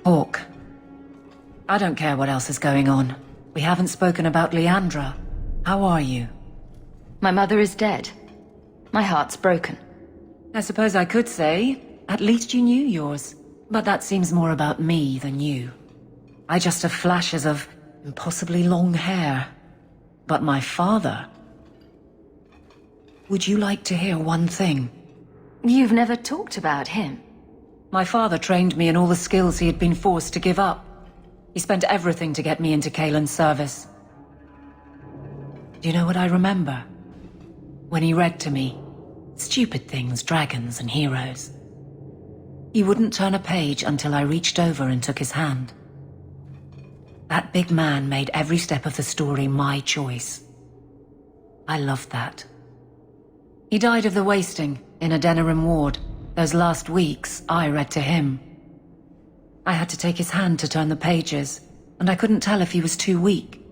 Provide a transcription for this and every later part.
Hawk. I don't care what else is going on. We haven't spoken about Leandra. How are you? My mother is dead. My heart's broken. I suppose I could say, at least you knew yours. But that seems more about me than you. I just have flashes of impossibly long hair. But my father... Would you like to hear one thing? You've never talked about him. My father trained me in all the skills he had been forced to give up. He spent everything to get me into Kaelin's service. Do you know what I remember? When he read to me, stupid things, dragons and heroes. He wouldn't turn a page until I reached over and took his hand. That big man made every step of the story my choice. I loved that. He died of the wasting in Adenirim ward. Those last weeks, I read to him. I had to take his hand to turn the pages, and I couldn't tell if he was too weak,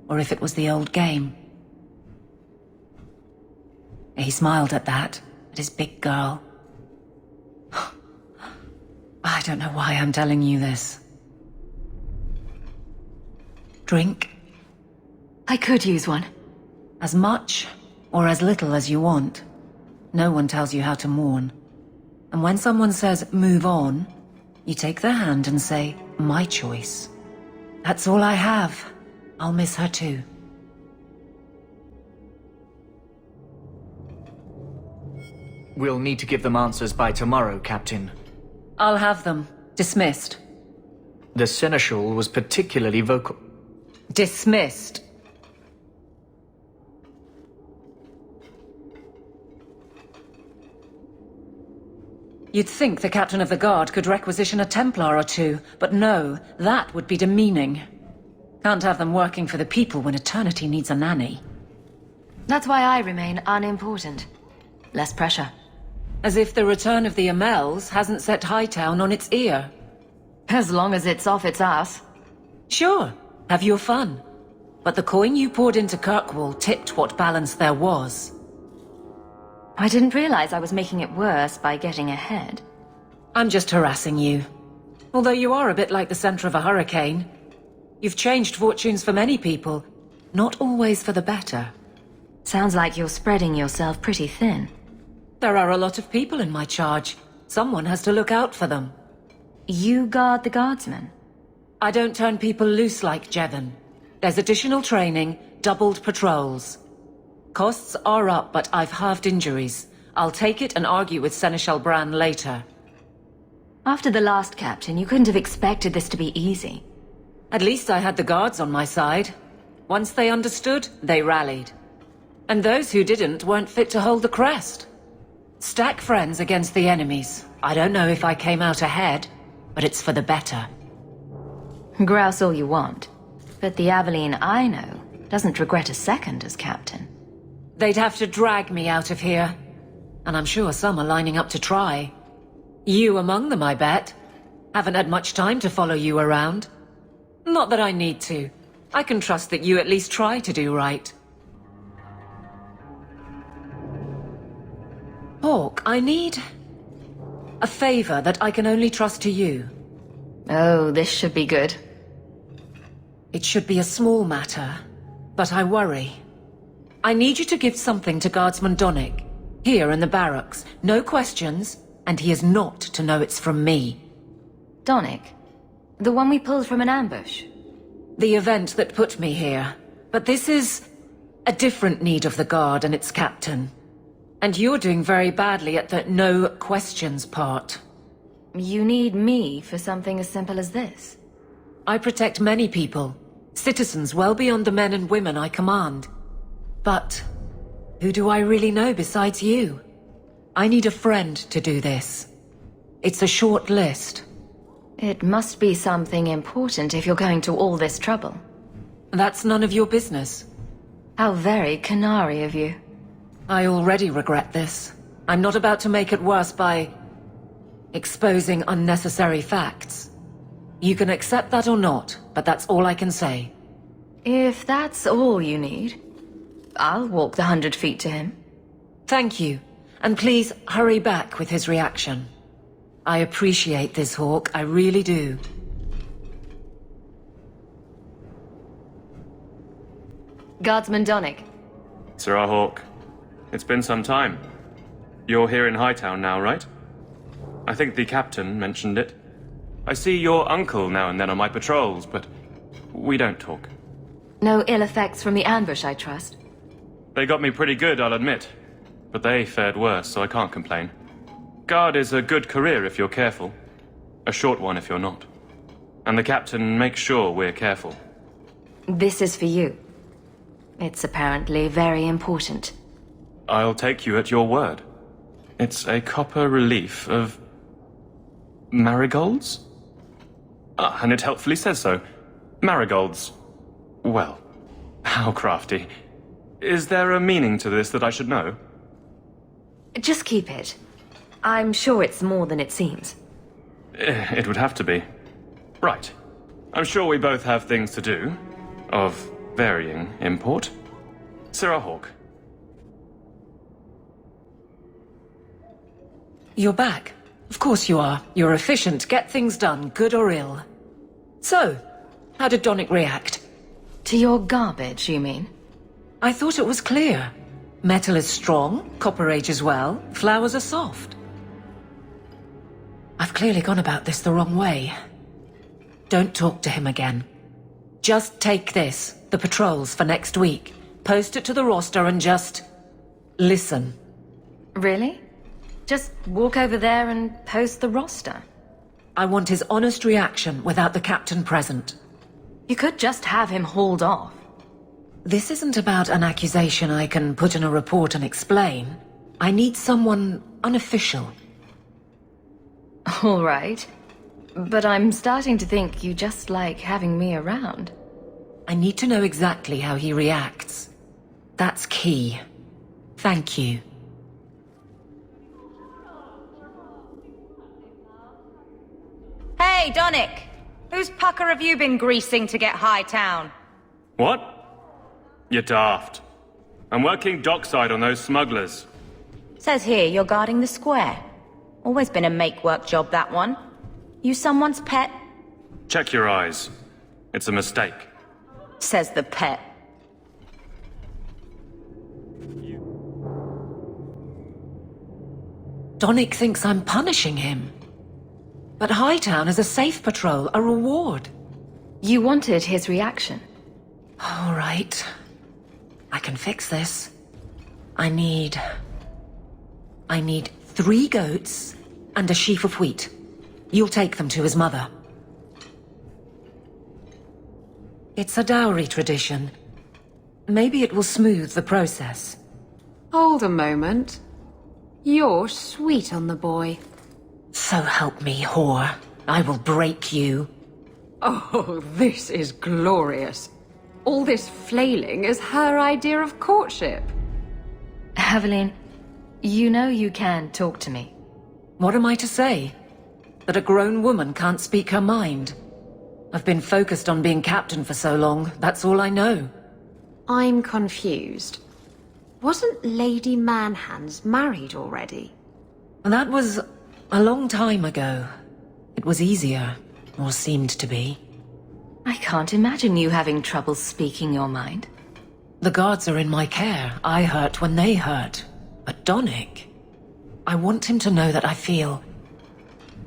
or if it was the old game. He smiled at that, at his big girl. I don't know why I'm telling you this. Drink? I could use one. As much or as little as you want. No one tells you how to mourn. And when someone says, move on, you take their hand and say, my choice. That's all I have. I'll miss her too. We'll need to give them answers by tomorrow, Captain. I'll have them. Dismissed. The Seneschal was particularly vocal. Dismissed. You'd think the Captain of the Guard could requisition a Templar or two, but no, that would be demeaning. Can't have them working for the people when eternity needs a nanny. That's why I remain unimportant. Less pressure. As if the return of the Amels hasn't set Hightown on its ear. As long as it's off its ass. Sure, have your fun. But the coin you poured into Kirkwall tipped what balance there was. I didn't realize I was making it worse by getting ahead. I'm just harassing you. Although you are a bit like the center of a hurricane. You've changed fortunes for many people, not always for the better. Sounds like you're spreading yourself pretty thin. There are a lot of people in my charge. Someone has to look out for them. You guard the guardsmen? I don't turn people loose like Jevon. There's additional training, doubled patrols. Costs are up, but I've halved injuries. I'll take it and argue with Seneschal Bran later. After the last captain, you couldn't have expected this to be easy. At least I had the guards on my side. Once they understood, they rallied. And those who didn't weren't fit to hold the crest. Stack friends against the enemies. I don't know if I came out ahead, but it's for the better. Grouse all you want. But the Avelin I know doesn't regret a second as captain. They'd have to drag me out of here. And I'm sure some are lining up to try. You among them, I bet. Haven't had much time to follow you around. Not that I need to. I can trust that you at least try to do right. Hawk, I need a favor that I can only trust to you. Oh, this should be good. It should be a small matter, but I worry. I need you to give something to Guardsman Donnic, here in the barracks. No questions, and he is not to know it's from me. Donnic? The one we pulled from an ambush? The event that put me here. But this is a different need of the Guard and its captain. And you're doing very badly at the no questions part. You need me for something as simple as this? I protect many people, citizens well beyond the men and women I command. But who do I really know besides you? I need a friend to do this. It's a short list. It must be something important if you're going to all this trouble. That's none of your business. How very canary of you. I already regret this. I'm not about to make it worse by exposing unnecessary facts. You can accept that or not, but that's all I can say. If that's all you need, I'll walk the 100 feet to him. Thank you. And please hurry back with his reaction. I appreciate this, Hawk. I really do. Guardsman Donick. Sir Houk. It's been some time. You're here in Hightown now, right? I think the captain mentioned it. I see your uncle now and then on my patrols, but we don't talk. No ill effects from the ambush, I trust? They got me pretty good, I'll admit. But they fared worse, so I can't complain. Guard is a good career if you're careful. A short one if you're not. And the captain makes sure we're careful. This is for you. It's apparently very important. I'll take you at your word. It's a copper relief of marigolds? And it helpfully says so. Marigolds. Well, how crafty. Is there a meaning to this that I should know? Just keep it. I'm sure it's more than it seems. It would have to be. Right. I'm sure we both have things to do. Of varying import. Sir Houk. You're back. Of course you are. You're efficient, get things done, good or ill. So, how did Donick react? To your garbage, you mean? I thought it was clear. Metal is strong, copper ages well, flowers are soft. I've clearly gone about this the wrong way. Don't talk to him again. Just take this, the patrols for next week. Post it to the roster and just listen. Really? Just walk over there and post the roster? I want his honest reaction without the captain present. You could just have him hauled off. This isn't about an accusation I can put in a report and explain. I need someone unofficial. All right. But I'm starting to think you just like having me around. I need to know exactly how he reacts. That's key. Thank you. Hey, Donick! Whose pucker have you been greasing to get Hightown? What? You're daft. I'm working dockside on those smugglers. Says here you're guarding the square. Always been a make-work job, that one. You someone's pet? Check your eyes. It's a mistake. Says the pet. Donick thinks I'm punishing him. But Hightown is a safe patrol, a reward. You wanted his reaction. All right. I can fix this. I need 3 goats and a sheaf of wheat. You'll take them to his mother. It's a dowry tradition. Maybe it will smooth the process. Hold a moment. You're sweet on the boy. So help me, whore. I will break you. Oh, this is glorious. All this flailing is her idea of courtship. Avelin, you know you can talk to me. What am I to say? That a grown woman can't speak her mind? I've been focused on being captain for so long, that's all I know. I'm confused. Wasn't Lady Manhands married already? That was a long time ago. It was easier, or seemed to be. I can't imagine you having trouble speaking your mind. The guards are in my care. I hurt when they hurt. But Donick, I want him to know that I feel.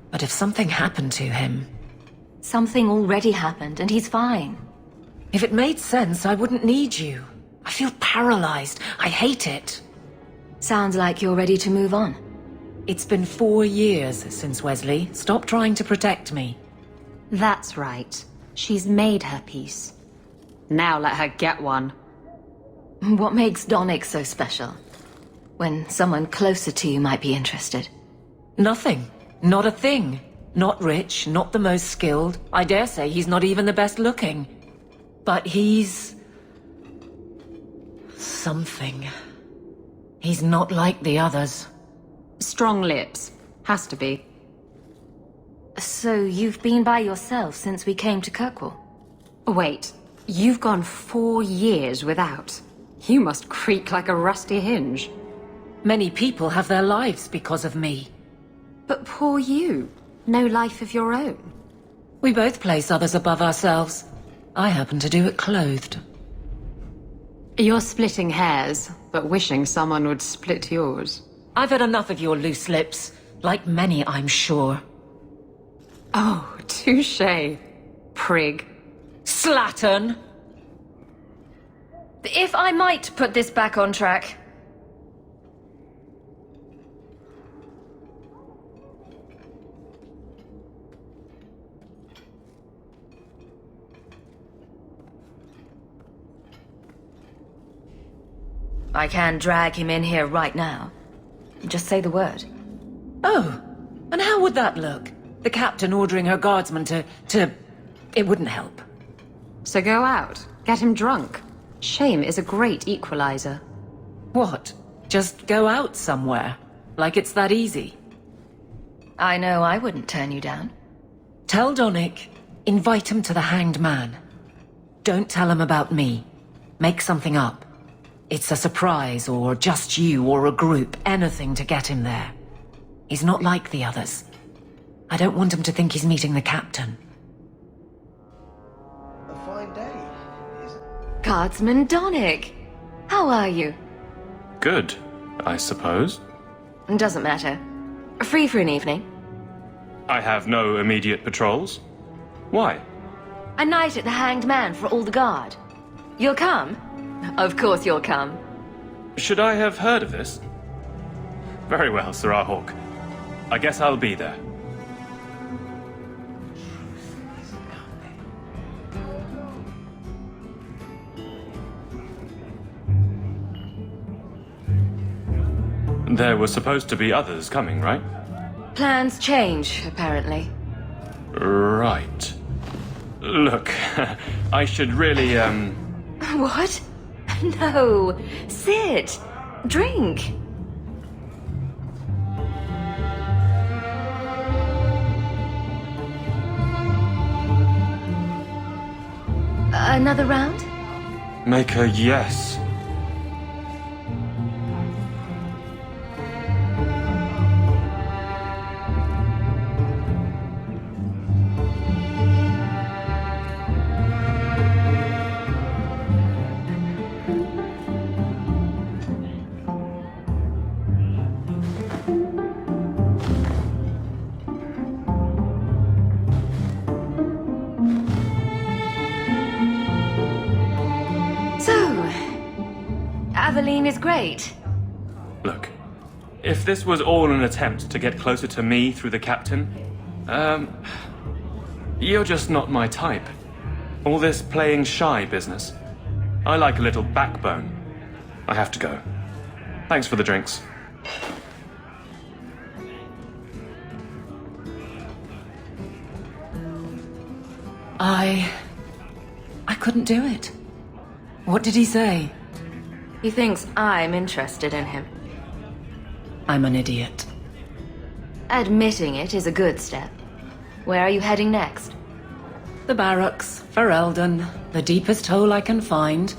But if something happened to him... Something already happened, and he's fine. If it made sense, I wouldn't need you. I feel paralyzed. I hate it. Sounds like you're ready to move on. It's been 4 years since Wesley. Stop trying to protect me. That's right. She's made her peace. Now let her get one. What makes Donick so special? When someone closer to you might be interested. Nothing. Not a thing. Not rich, not the most skilled. I dare say he's not even the best looking. But he's... something. He's not like the others. Strong lips. Has to be. So you've been by yourself since we came to Kirkwall? Wait, you've gone 4 years without. You must creak like a rusty hinge. Many people have their lives because of me. But poor you. No life of your own. We both place others above ourselves. I happen to do it clothed. You're splitting hairs, but wishing someone would split yours. I've had enough of your loose lips. Like many, I'm sure. Oh, touche, prig. Slattern! If I might put this back on track. I can drag him in here right now. Just say the word. Oh, and how would that look? The captain ordering her guardsmen to... It wouldn't help. So go out, get him drunk. Shame is a great equalizer. What? Just go out somewhere? Like it's that easy? I know I wouldn't turn you down. Tell Donick, invite him to the Hanged Man. Don't tell him about me. Make something up. It's a surprise, or just you, or a group, anything to get him there. He's not like the others. I don't want him to think he's meeting the captain. A fine day, is it? Guardsman Donick, how are you? Good, I suppose. Doesn't matter. Free for an evening? I have no immediate patrols. Why? A night at the Hanged Man for all the guard. You'll come? Of course you'll come. Should I have heard of this? Very well, Sir Hawk. I guess I'll be there. There were supposed to be others coming, right? Plans change, apparently. Right. Look, I should really, What? No. Sit. Drink. Another round? make a yes. Avelin is great. Look, if this was all an attempt to get closer to me through the captain, you're just not my type. All this playing shy business. I like a little backbone. I have to go. Thanks for the drinks. I couldn't do it. What did he say? He thinks I'm interested in him. I'm an idiot. Admitting it is a good step. Where are you heading next? The barracks, for Eldon, the deepest hole I can find.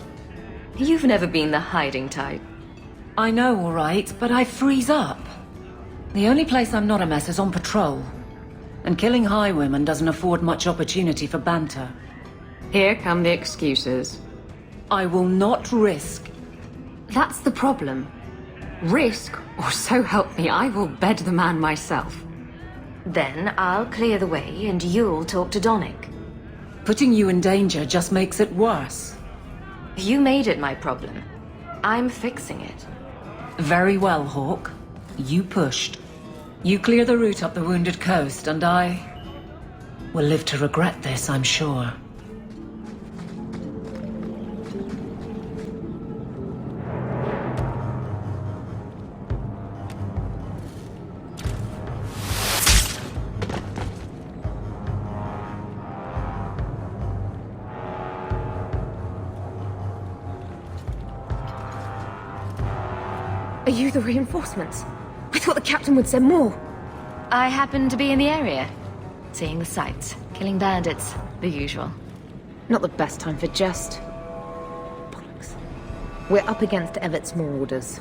You've never been the hiding type. I know, all right, but I freeze up. The only place I'm not a mess is on patrol. And killing highwaymen doesn't afford much opportunity for banter. Here come the excuses. I will not risk. That's the problem. Risk, or so help me, I will bed the man myself. Then I'll clear the way and you'll talk to Donick. Putting you in danger just makes it worse. You made it my problem. I'm fixing it. Very well, Hawk. You pushed. You clear the route up the Wounded Coast, and I will live to regret this, I'm sure. Are you the reinforcements? I thought the captain would send more. I happen to be in the area. Seeing the sights, killing bandits, the usual. Not the best time for jest. Bollocks. We're up against Everett's marauders.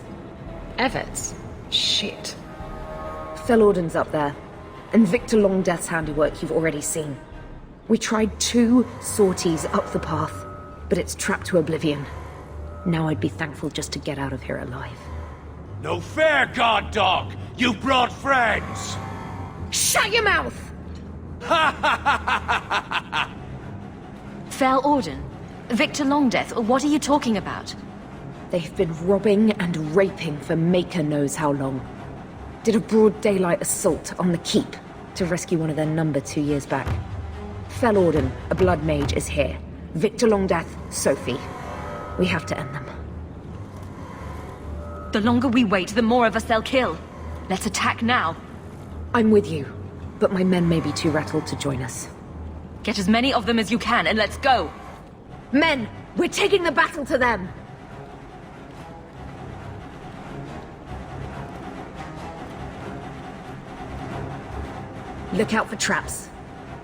Everett's? Shit. Fellorden's up there. And Victor Longdeath's handiwork you've already seen. We tried 2 sorties up the path, but it's trapped to oblivion. Now I'd be thankful just to get out of here alive. No fair, guard dog! You brought friends! Shut your mouth! Fell Orden? Victor Longdeath, what are you talking about? They've been robbing and raping for Maker knows how long. Did a broad daylight assault on the keep to rescue one of their number 2 years back. Fell Orden, a blood mage, is here. Victor Longdeath, Sophie. We have to end them. The longer we wait, the more of us they'll kill. Let's attack now. I'm with you, but my men may be too rattled to join us. Get as many of them as you can and let's go. Men, we're taking the battle to them! Look out for traps.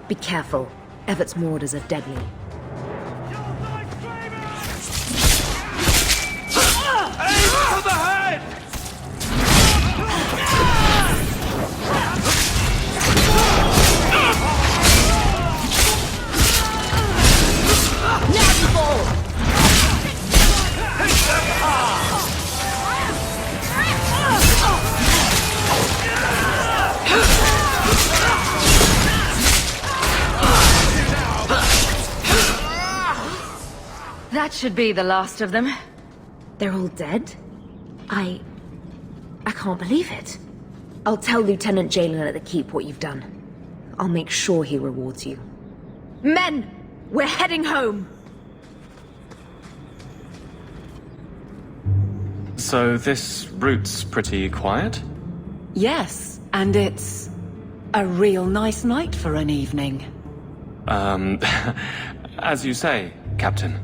Be careful. Everett's marauders are deadly. Aim for the head! Now you fall! Hit them hard! That should be the last of them. They're all dead? I can't believe it. I'll tell Lieutenant Jalen at the keep what you've done. I'll make sure he rewards you. Men! We're heading home! So this route's pretty quiet? Yes, and it's a real nice night for an evening. As you say, Captain.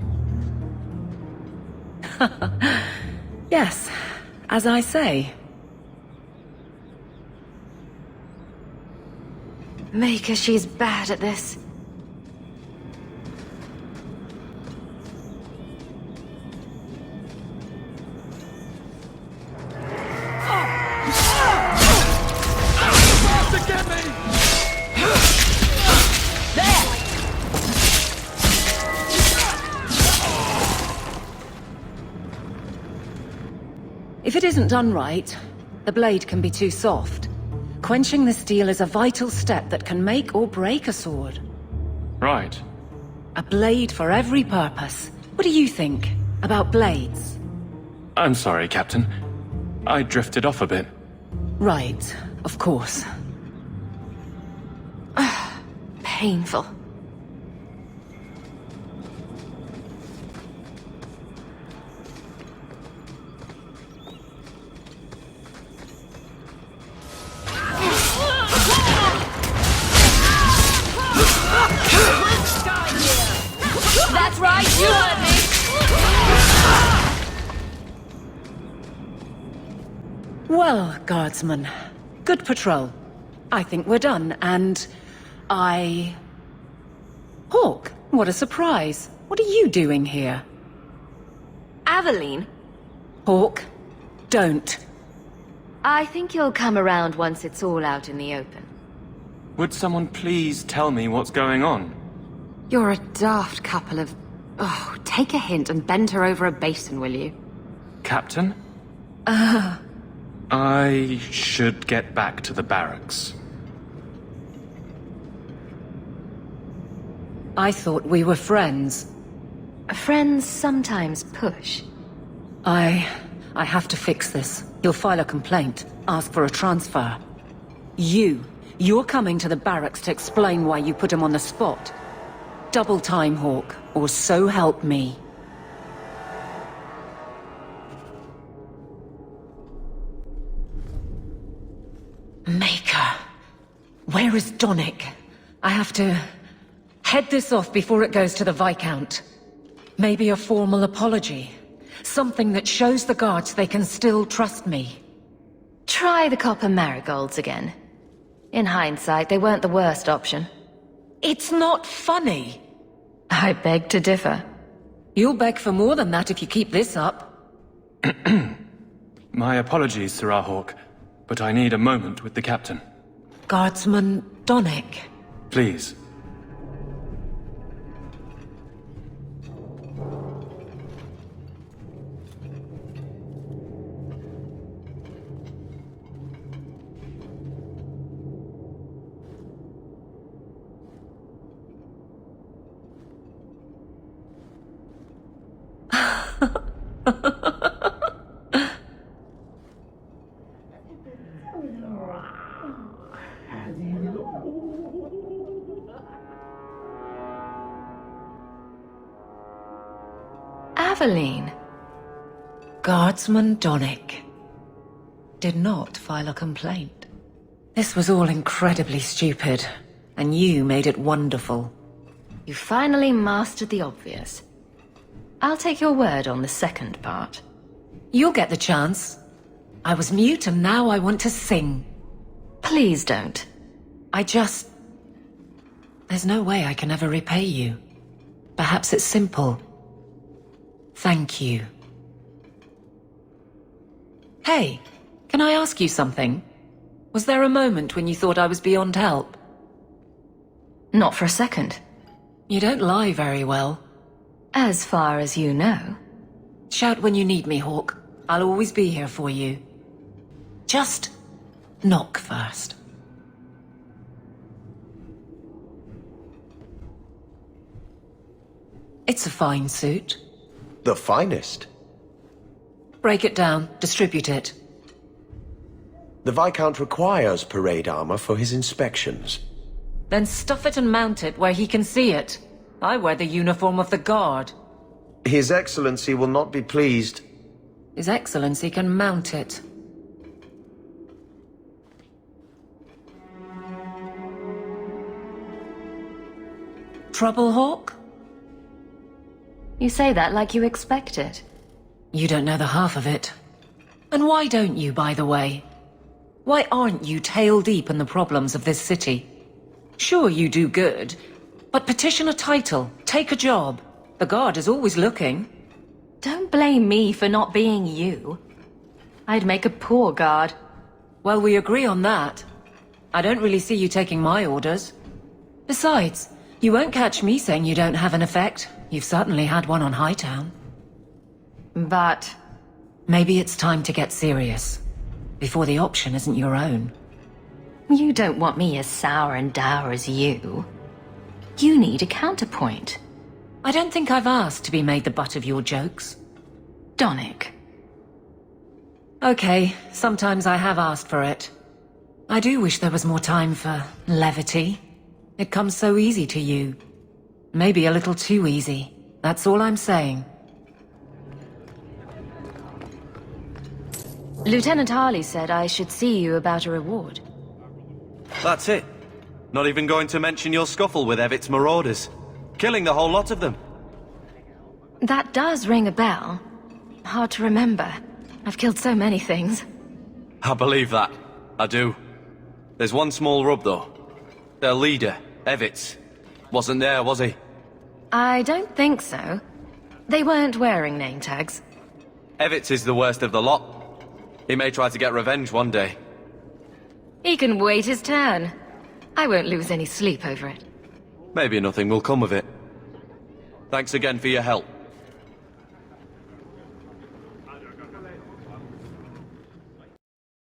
Yes, as I say. Maker, she's bad at this. If it isn't done right, the blade can be too soft. Quenching the steel is a vital step that can make or break a sword. Right. A blade for every purpose. What do you think about blades? I'm sorry, Captain. I drifted off a bit. Right, of course. Painful. That's right, you heard me! Well, guardsman, good patrol. I think we're done, and Hawk, what a surprise. What are you doing here? Avelin? Hawk, don't. I think you'll come around once it's all out in the open. Would someone please tell me what's going on? You're a daft couple of... Oh, take a hint and bend her over a basin, will you? Captain? I should get back to the barracks. I thought we were friends. Friends sometimes push. I have to fix this. He'll file a complaint, ask for a transfer. You're coming to the barracks to explain why you put him on the spot. Double time, Hawk, or so help me. Maker. Where is Donick? I have to head this off before it goes to the Viscount. Maybe a formal apology. Something that shows the guards they can still trust me. Try the copper marigolds again. In hindsight, they weren't the worst option. It's not funny. I beg to differ. You'll beg for more than that if you keep this up. My apologies, Sirrah Hawk, but I need a moment with the captain. Guardsman Donick. Please. Avelin. Guardsman Donick did not file a complaint. This was all incredibly stupid, and you made it wonderful. You finally mastered the obvious. I'll take your word on the second part. You'll get the chance. I was mute and now I want to sing. Please don't. There's no way I can ever repay you. Perhaps it's simple. Thank you. Hey, can I ask you something? Was there a moment when you thought I was beyond help? Not for a second. You don't lie very well. As far as you know. Shout when you need me, Hawk. I'll always be here for you. Just knock first. It's a fine suit. The finest. Break it down, distribute it. The Viscount requires parade armor for his inspections. Then stuff it and mount it where he can see it. I wear the uniform of the Guard. His Excellency will not be pleased. His Excellency can mount it. Trouble, Hawk? You say that like you expect it. You don't know the half of it. And why don't you, by the way? Why aren't you tail deep in the problems of this city? Sure, you do good, but petition a title, take a job. The Guard is always looking. Don't blame me for not being you. I'd make a poor guard. Well, we agree on that. I don't really see you taking my orders. Besides, you won't catch me saying you don't have an effect. You've certainly had one on Hightown. But... maybe it's time to get serious. Before the option isn't your own. you don't want me as sour and dour as you. You need a counterpoint. I don't think I've asked to be made the butt of your jokes. Donick. Okay, sometimes I have asked for it. I do wish there was more time for levity. It comes so easy to you. Maybe a little too easy. That's all I'm saying. Lieutenant Harley said I should see you about a reward. That's it. Not even going to mention your scuffle with Evit's marauders. Killing the whole lot of them. That does ring a bell. Hard to remember. I've killed so many things. I believe that. I do. There's one small rub, though. Their leader, Evitz, wasn't there, was he? I don't think so. They weren't wearing name tags. Evitz is the worst of the lot. He may try to get revenge one day. He can wait his turn. I won't lose any sleep over it. Maybe nothing will come of it. Thanks again for your help.